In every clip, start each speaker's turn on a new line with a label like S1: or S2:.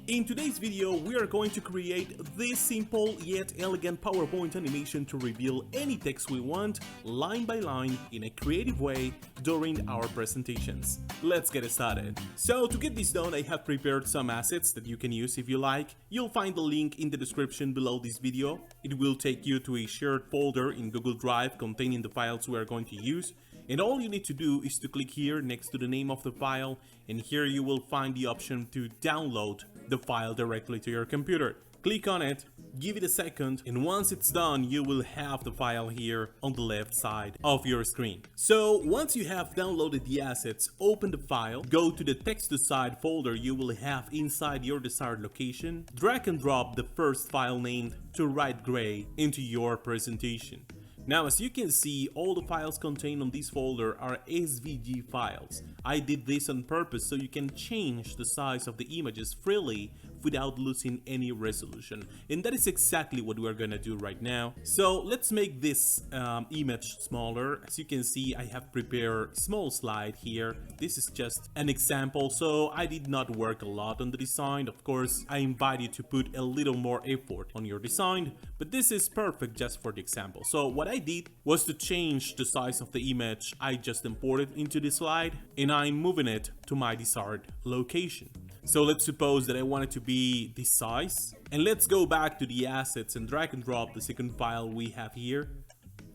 S1: In today's video, we are going to create this simple yet elegant PowerPoint animation to reveal any text we want, line by line, in a creative way during our presentations. Let's get started. So to get this done, I have prepared some assets that you can use if you like. You'll find the link in the description below this video. It will take you to a shared folder in Google Drive containing the files we are going to use. And all you need to do is to click here next to the name of the file, and here you will find the option to download the file directly to your computer. Click on it, give it a second, and once it's done, you will have the file here on the left side of your screen. So once you have downloaded the assets, open the file, go to the text to side folder you will have inside your desired location, drag and drop the first file named to write gray into your presentation. Now, as you can see, all the files contained on this folder are SVG files. I did this on purpose so you can change the size of the images freely without losing any resolution. And that is exactly what we're gonna do right now. So let's make this image smaller. As you can see, I have prepared a small slide here. This is just an example, so I did not work a lot on the design. Of course, I invite you to put a little more effort on your design, but this is perfect just for the example. So what I did was to change the size of the image I just imported into the slide, and I'm moving it to my desired location. So let's suppose that I want it to be this size, and let's go back to the assets and drag and drop the second file we have here,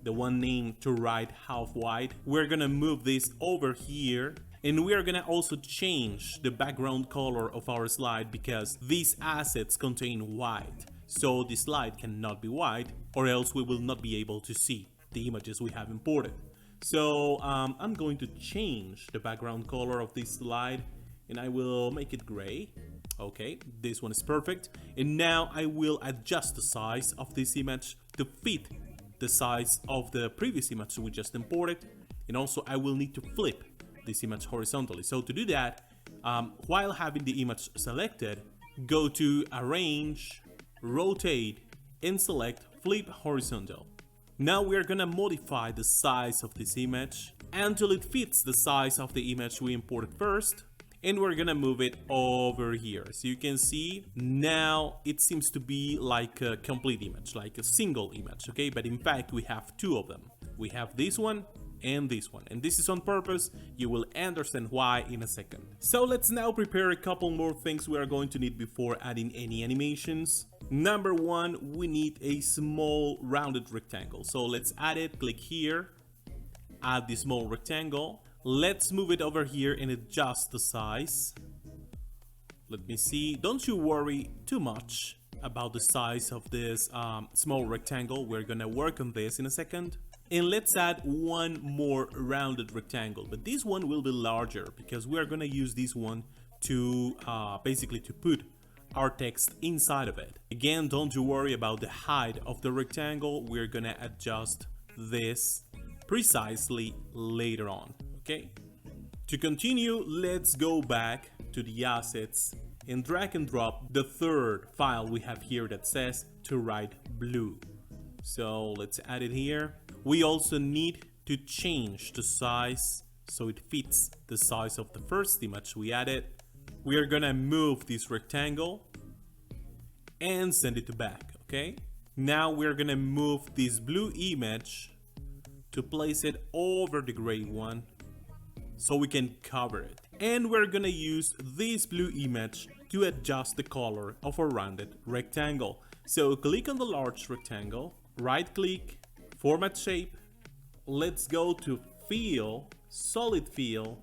S1: the one named to write half wide. We're gonna move this over here, and we are gonna also change the background color of our slide because these assets contain white. So the slide cannot be white, or else we will not be able to see the images we have imported. So I'm going to change the background color of this slide, and I will make it gray. Okay, this one is perfect. And now I will adjust the size of this image to fit the size of the previous image we just imported. And also I will need to flip this image horizontally. So to do that, while having the image selected, go to Arrange, Rotate, and select Flip Horizontal. Now we're gonna modify the size of this image until it fits the size of the image we imported first, and we're gonna move it over here. So you can see now it seems to be like a complete image, like a single image, okay? But in fact we have two of them. We have this one and this one, and this is on purpose. You will understand why in a second. So let's now prepare a couple more things we are going to need before adding any animations. Number one, we need a small rounded rectangle. So let's add it. Click here, add the small rectangle. Let's move it over here and adjust the size. Let me see. Don't you worry too much about the size of this small rectangle. We're gonna work on this in a second. And let's add one more rounded rectangle, but this one will be larger because we are gonna use this one to basically to put our text inside of it. Again, don't you worry about the height of the rectangle. We're gonna adjust this precisely later on, okay? To continue, let's go back to the assets and drag and drop the third file we have here that says to write blue. So let's add it here. We also need to change the size so it fits the size of the first image we added. We are gonna move this rectangle and send it to back, okay? Now we're gonna move this blue image to place it over the gray one so we can cover it. And we're gonna use this blue image to adjust the color of a rounded rectangle. So click on the large rectangle, right click, Format Shape. Let's go to Fill, Solid Fill.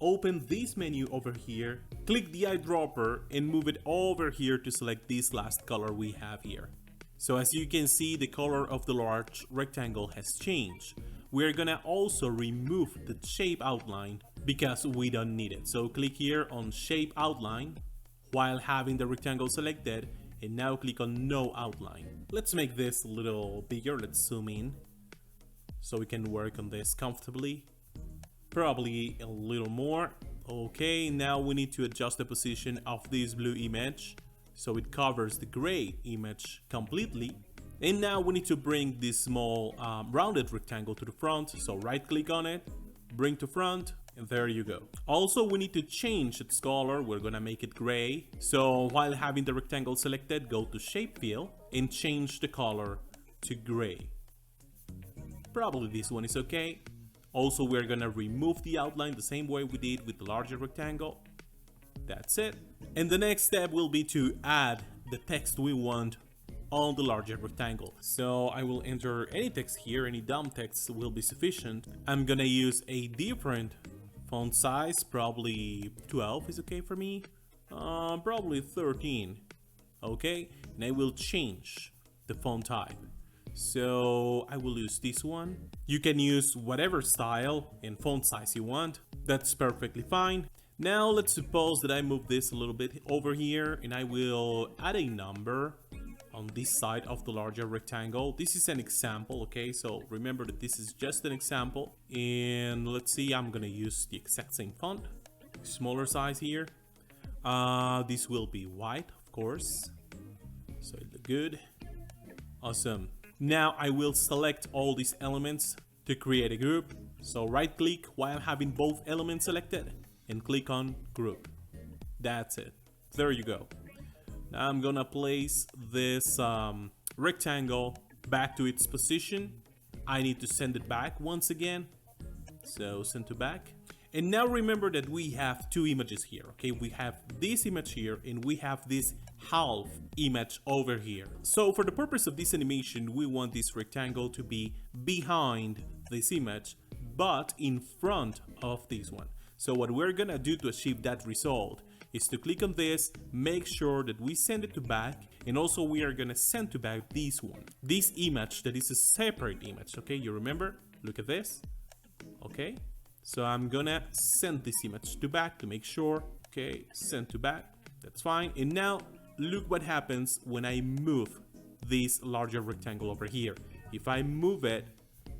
S1: Open this menu over here, click the eyedropper and move it over here to select this last color we have here. So as you can see, the color of the large rectangle has changed. We're gonna also remove the shape outline because we don't need it. So click here on Shape Outline while having the rectangle selected, and now click on No Outline. Let's make this a little bigger. Let's zoom in so we can work on this comfortably. Probably a little more. Okay, now we need to adjust the position of this blue image so it covers the gray image completely. And now we need to bring this small rounded rectangle to the front. So right click on it, bring to front, And there you go. Also, we need to change its color. We're gonna make it gray. So while having the rectangle selected, go to Shape Fill and change the color to gray. Probably this one is okay. Also, we're gonna remove the outline the same way we did with the larger rectangle. That's it. And the next step will be to add the text we want on the larger rectangle. So I will enter any text here, any DOM text will be sufficient. I'm gonna use a different font size, probably 12 is okay for me. Probably 13, okay? And I will change the font type. So I will use this one. You can use whatever style and font size you want. That's perfectly fine. Now let's suppose that I move this a little bit over here and I will add a number on this side of the larger rectangle. This is an example, okay? So remember that this is just an example. And let's see, I'm gonna use the exact same font, smaller size here. This will be white, of course. So it looks good. Awesome. Now I will select all these elements to create a group. So right click while having both elements selected and click on group. That's it. There you go. Now I'm gonna place this rectangle back to its position. I need to send it back once again. So send to back. And now remember that we have two images here, okay? We have this image here and we have this half image over here. So for the purpose of this animation, we want this rectangle to be behind this image, but in front of this one. So what we're gonna do to achieve that result is to click on this, make sure that we send it to back, and also we are gonna send to back this one. This image that is a separate image, okay? You remember? Look at this, okay? So I'm gonna send this image to back to make sure, okay? Send to back, that's fine. And now look what happens when I move this larger rectangle over here. If I move it,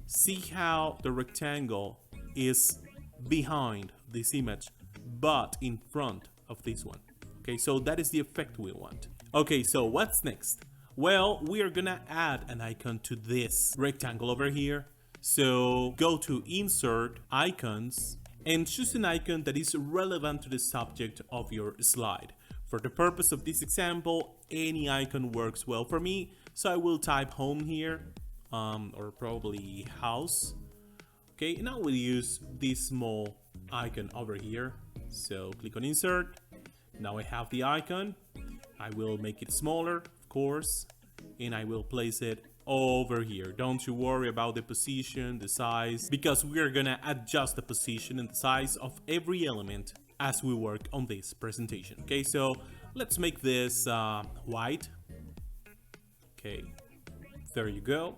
S1: see how the rectangle is behind this image, but in front of this one. Okay, so that is the effect we want. Okay, so what's next? Well, we are gonna add an icon to this rectangle over here. So go to Insert, Icons, and choose an icon that is relevant to the subject of your slide. For the purpose of this example, any icon works well for me. So I will type home here, or probably house. Okay, and I will use this small icon over here. So click on Insert. Now I have the icon. I will make it smaller, of course, and I will place it over here. Don't you worry about the position, the size, because we are gonna adjust the position and the size of every element as we work on this presentation. Okay, so let's make this white. Okay, there you go.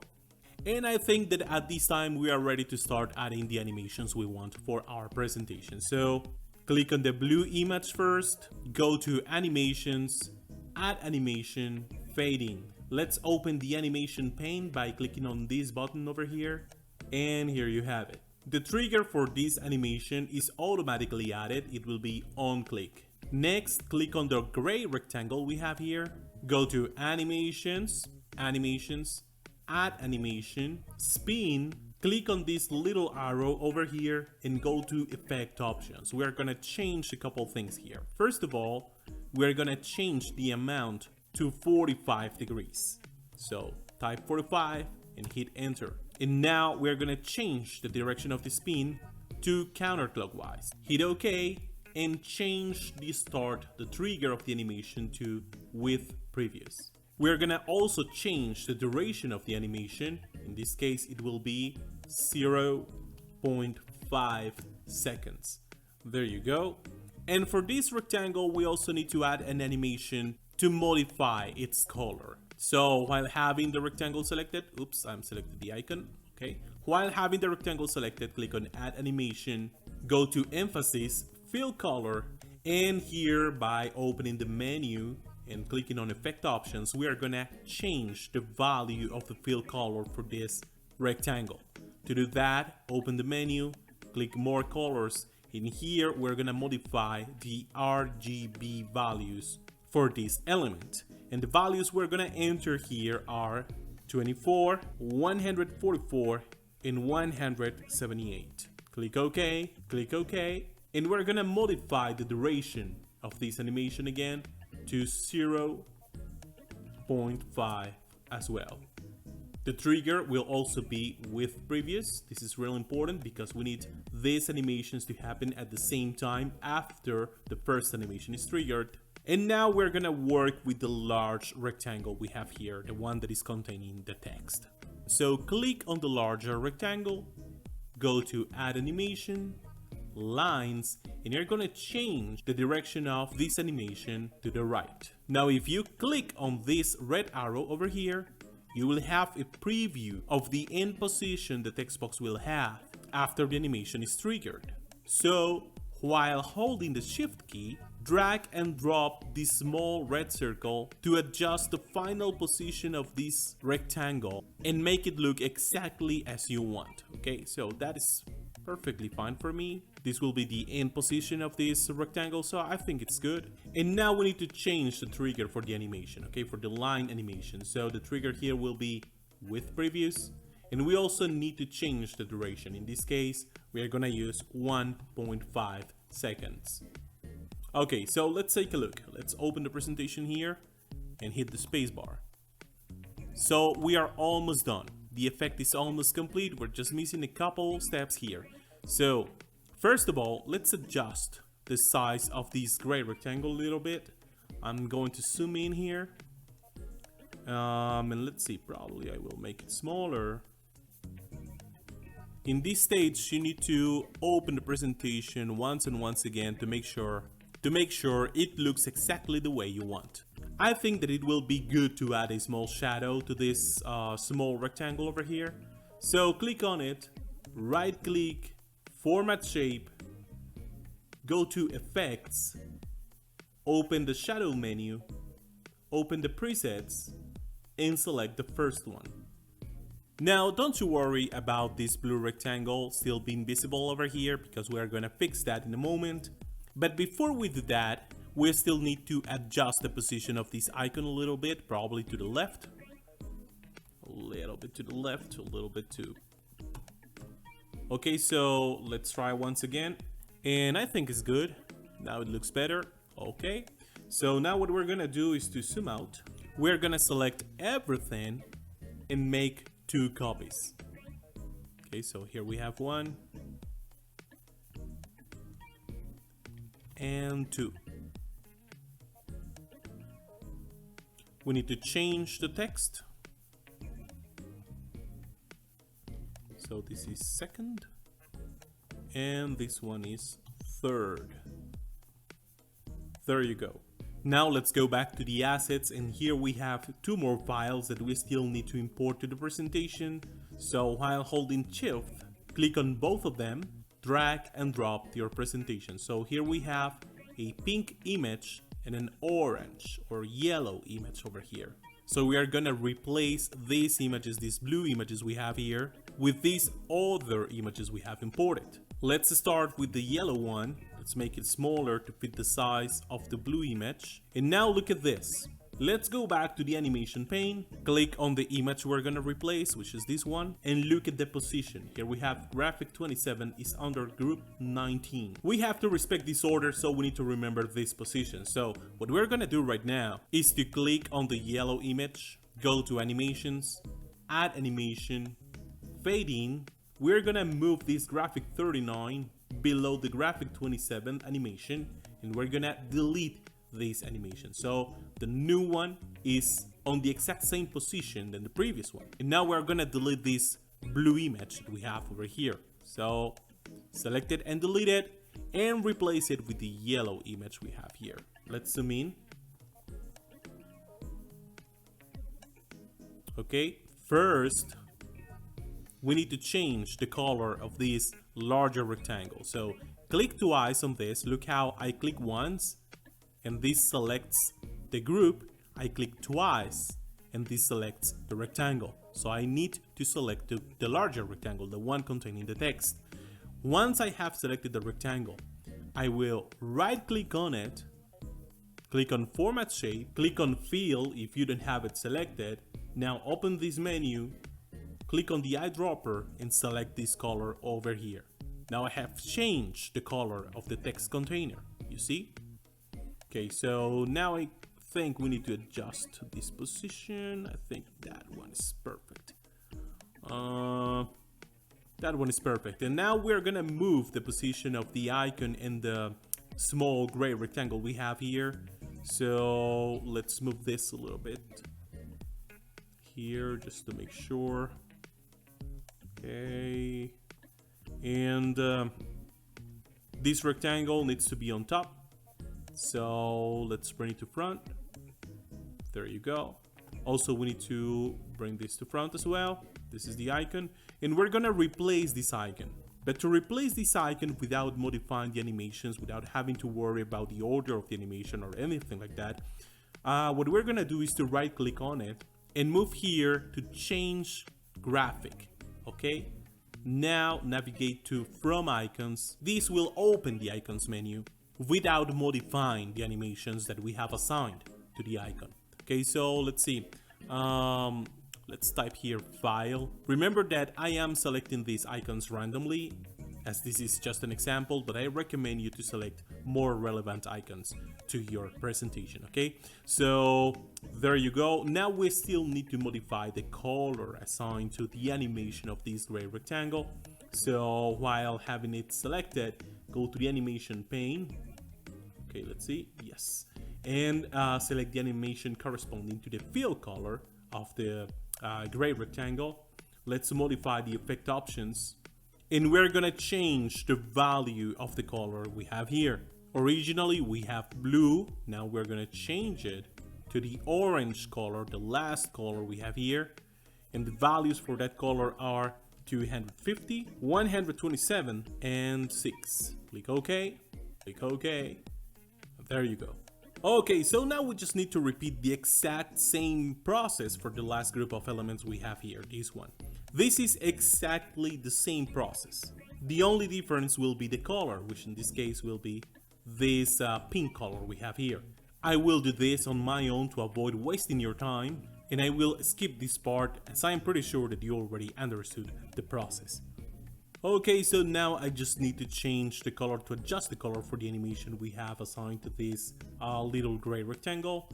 S1: And I think that at this time we are ready to start adding the animations we want for our presentation. So click on the blue image first, go to Animations, Add Animation, Fading. Let's open the animation pane by clicking on this button over here, and here you have it. The trigger for this animation is automatically added. It will be on click. Next, click on the gray rectangle we have here, go to Animations, Animations, Add Animation, Spin, click on this little arrow over here and go to Effect Options. We're gonna change a couple things here. First of all, we're gonna change the amount to 45 degrees. So type 45 and hit enter. And now we're gonna change the direction of the spin to counterclockwise. Hit OK and change the start, the trigger of the animation to with previous. We're gonna also change the duration of the animation. In this case, it will be 0.5 seconds. There you go. And for this rectangle, we also need to add an animation to modify its color. So while having the rectangle selected, oops, I'm selected the icon, okay. While having the rectangle selected, click on Add Animation, go to Emphasis, Fill Color, and here by opening the menu and clicking on Effect Options, we are gonna change the value of the fill color for this rectangle. To do that, open the menu, click More Colors. In here, we're gonna modify the RGB values for this element. And the values we're gonna enter here are 24, 144, and 178. Click OK, click OK, and we're gonna modify the duration of this animation again to 0.5 as well. The trigger will also be with previous. This is really important because we need these animations to happen at the same time after the first animation is triggered. And now we're gonna work with the large rectangle we have here, the one that is containing the text. So click on the larger rectangle, go to Add Animation, Lines, and you're gonna change the direction of this animation to the right. Now if you click on this red arrow over here, you will have a preview of the end position the text box will have after the animation is triggered. So while holding the Shift key, drag and drop this small red circle to adjust the final position of this rectangle and make it look exactly as you want. Okay, so that is perfectly fine for me. This will be the end position of this rectangle, so I think it's good. And now we need to change the trigger for the animation, okay, for the line animation. So the trigger here will be with previous, and we also need to change the duration. In this case, we are gonna use 1.5 seconds. Okay, so let's take a look. Let's open the presentation here and hit the spacebar. So we are almost done. The effect is almost complete. We're just missing a couple steps here. So first of all, let's adjust the size of this gray rectangle a little bit. I'm going to zoom in here. And let's see, probably I will make it smaller. In this stage, you need to open the presentation once and once again to make sure it looks exactly the way you want. I think that it will be good to add a small shadow to this small rectangle over here. So click on it, right click, format shape, go to effects, open the shadow menu, open the presets, and select the first one. Now don't you worry about this blue rectangle still being visible over here because we are gonna fix that in a moment. But before we do that, we still need to adjust the position of this icon a little bit, probably to the left. A little bit to the left, a little bit too. Okay, so let's try once again. And I think it's good. Now it looks better. Okay. So now what we're gonna do is to zoom out. We're gonna select everything and make 2 copies. Okay, so here we have 1. And 2. We need to change the text. So this is second, and this one is third. There you go. Now let's go back to the assets, and here we have 2 more files that we still need to import to the presentation. So while holding Shift, click on both of them, drag and drop your presentation. So here we have a pink image and an orange or yellow image over here. So we are gonna replace these images, these blue images we have here, with these other images we have imported. Let's start with the yellow one. Let's make it smaller to fit the size of the blue image. And now look at this. Let's go back to the animation pane, click on the image we're gonna replace, which is this one, and look at the position. Here we have graphic 27 is under group 19. We have to respect this order, so we need to remember this position. So what we're gonna do right now is to click on the yellow image, go to animations, add animation, fade in. We're gonna move this graphic 39 below the graphic 27 animation, and we're gonna delete this animation. So the new one is on the exact same position than the previous one. And now we're gonna delete this blue image that we have over here. So select it and delete it and replace it with the yellow image we have here. Let's zoom in. Okay, first we need to change the color of this larger rectangle. So click twice on this. Look how I click once and this selects the group. I click twice and this selects the rectangle. So I need to select the larger rectangle, the one containing the text. Once I have selected the rectangle, I will right click on it, click on format shape, click on fill if you don't have it selected. Now open this menu, click on the eyedropper and select this color over here. Now I have changed the color of the text container, you see? Okay, so now I think we need to adjust this position. I think that one is perfect. That one is perfect. And now we're gonna move the position of the icon in the small gray rectangle we have here. So let's move this a little bit here just to make sure. Okay. And this rectangle needs to be on top. So let's bring it to front. There you go. Also, we need to bring this to front as well. This is the icon, and we're gonna replace this icon. But to replace this icon without modifying the animations, without having to worry about the order of the animation or anything like that, what we're gonna do is to right click on it and move here to change graphic. Okay, now navigate to from icons. This will open the icons menu without modifying the animations that we have assigned to the icon. Okay, so let's see. Let's type here file. Remember that I am selecting these icons randomly, as this is just an example, but I recommend you to select more relevant icons to your presentation. Okay, so there you go. Now we still need to modify the color assigned to the animation of this gray rectangle. So while having it selected, go to the animation pane. Okay, let's see. Yes, and select the animation corresponding to the fill color of the gray rectangle. Let's modify the effect options, and we're gonna change the value of the color we have here. Originally we have blue. Now we're gonna change it to the orange color, the last color we have here, and the values for that color are 250, 127, and 6. Click OK. Click OK. There you go. Okay, so now we just need to repeat the exact same process for the last group of elements we have here, this one. This is exactly the same process. The only difference will be the color, which in this case will be this pink color we have here. I will do this on my own to avoid wasting your time, and I will skip this part as I'm pretty sure that you already understood the process. Okay, so now I just need to change the color to adjust the color for the animation we have assigned to this little gray rectangle,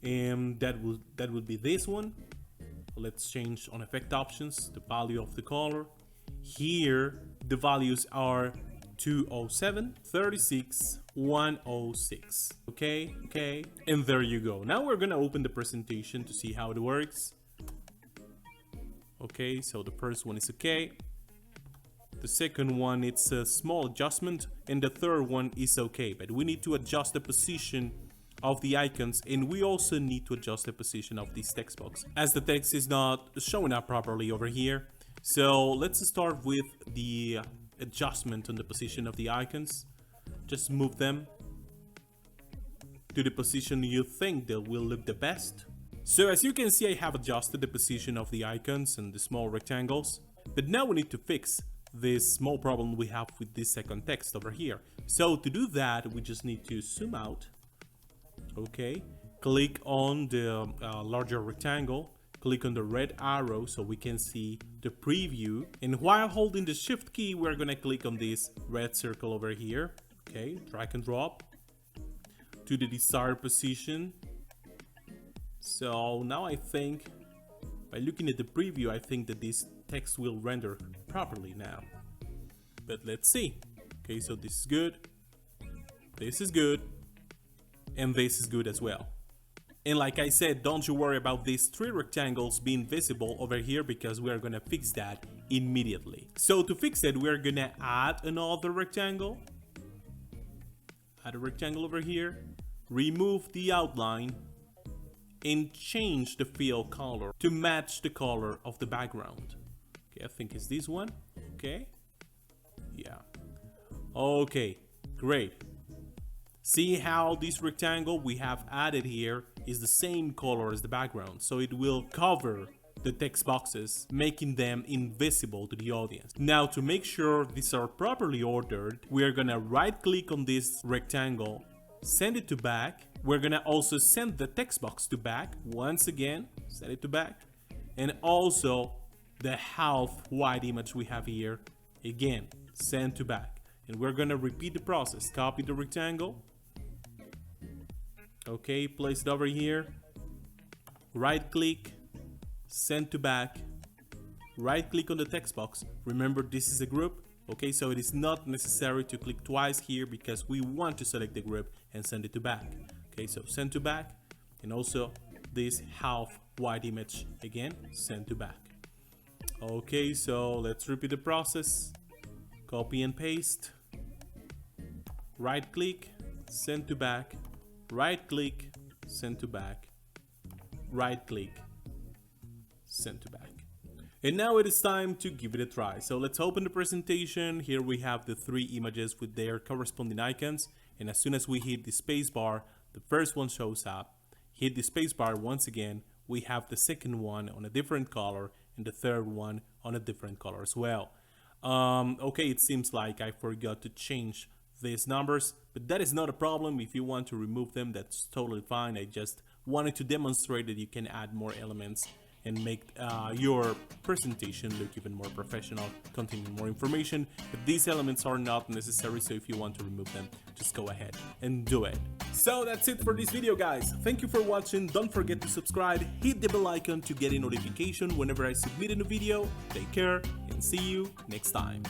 S1: and that would be this one. Let's change on effect options the value of the color. Here the values are 207, 36, 106. Okay, and there you go. Now we're gonna open the presentation to see how it works. Okay, so the first one is okay. The second one, it's a small adjustment, and the third one is okay, but we need to adjust the position of the icons, and we also need to adjust the position of this text box as the text is not showing up properly over here. So let's start with the adjustment on the position of the icons. Just move them to the position you think that will look the best. So as you can see, I have adjusted the position of the icons and the small rectangles, but now we need to fix this small problem we have with this second text over here. So to do that, we just need to zoom out. Okay, click on the larger rectangle, click on the red arrow so we can see the preview, and while holding the shift key, we're gonna click on this red circle over here. Okay, drag and drop to the desired position. So now I think, by looking at the preview, I think that this text will render properly now. But let's see. Okay, so this is good, and this is good as well. And like I said, don't you worry about these three rectangles being visible over here, because we are gonna fix that immediately. So to fix it, we're gonna add another rectangle. Add a rectangle over here, remove the outline, and change the fill color to match the color of the background. Okay, I think it's this one. Okay, yeah, okay, great. See how this rectangle we have added here is the same color as the background, so it will cover the text boxes, making them invisible to the audience. Now, to make sure these are properly ordered, we are gonna right click on this rectangle, send it to back. We're gonna also send the text box to back once again, send it to back, and also the half white image we have here, again send to back. And we're gonna repeat the process. Copy the rectangle. Okay, place it over here. Right click, send to back. Right click on the text box. Remember, this is a group. Okay, so it is not necessary to click twice here because we want to select the group and send it to back. Okay, so send to back, and also this half white image again, send to back. Okay, so let's repeat the process. Copy and paste. Right click, send to back. Right click, send to back. Right click, send to back. And now it is time to give it a try. So let's open the presentation. Here we have the 3 images with their corresponding icons. And as soon as we hit the space bar, the first one shows up. Hit the space bar once again, we have the second one on a different color and the third one on a different color as well. Okay, it seems like I forgot to change these numbers, but that is not a problem. If you want to remove them, that's totally fine. I just wanted to demonstrate that you can add more elements and make your presentation look even more professional, containing more information. But these elements are not necessary, so if you want to remove them, just go ahead and do it. So that's it for this video, guys. Thank you for watching. Don't forget to subscribe, hit the bell icon to get a notification whenever I submit a new video. Take care and see you next time.